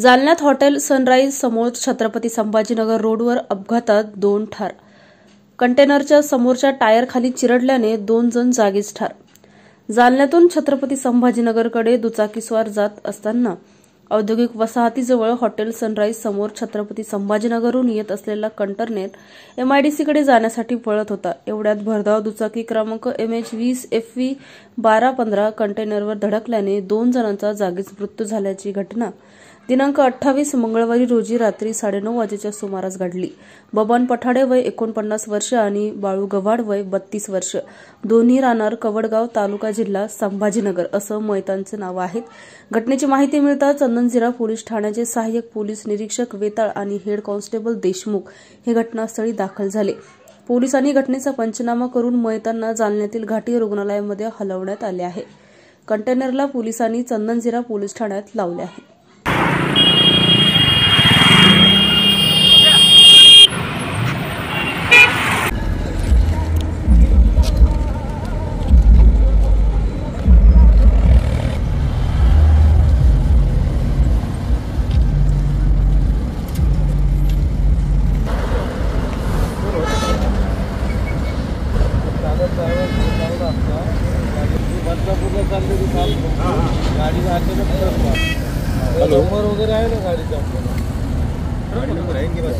जालन्यात hotel sunrise समोर छत्रपती संभाजीनगर रोडवर अपघातात 2 ठार। कंटेनरच्या समोरच्या टायरखाली चिरडल्याने 2 जण जागीच ठार। जालन्यातून छत्रपती संभाजीनगरकडे दुचाकीस्वार जात असताना औद्योगिक वसाहतीजवळ हॉटेल सनराईज समोर छत्रपती संभाजीनगरहून येत असलेला कंटेनर एमआयडीसीकडे जाण्यासाठी पळत होता। एवढ्यात भरधाव दुचाकी क्रमांक MH20FV 1215 कंटेनरवर धडकल्याने 2 जणांचा जागीच मृत्यू झाल्याची घटना दिनांक 28 मंगळवारी रोजी रात्री 9:30 वाजेच्या सुमारास घडली। बबन पठाडे वय 49 वर्ष आणि बाळू गव्हाड वय 32 वर्ष, दोन्ही राहणार कवडगाव, तालुका जिल्हा संभाजीनगर असं मयतांचे नाव आहेत। घटनेची माहिती मिळताच चंदनझिरा पोलीस ठाण्याचे सहाय्यक पोलीस निरीक्षक वेताळ आणि हेड कॉन्स्टेबल देशमुख हे घटनास्थळी दाखल झाले। पोलिसांनी घटनेचा पंचनामा करून मयतांना जालन्यातील घाटी रुग्णालयामध्ये हलवण्यात आले आहे। कंटेनरला पोलिसांनी चंदनझिरा पोलीस ठाण्यात लावले आहे। गाड़ी नंबर वगैरह आहे ना गाडीचा? गाडी नंबर आहे की बस?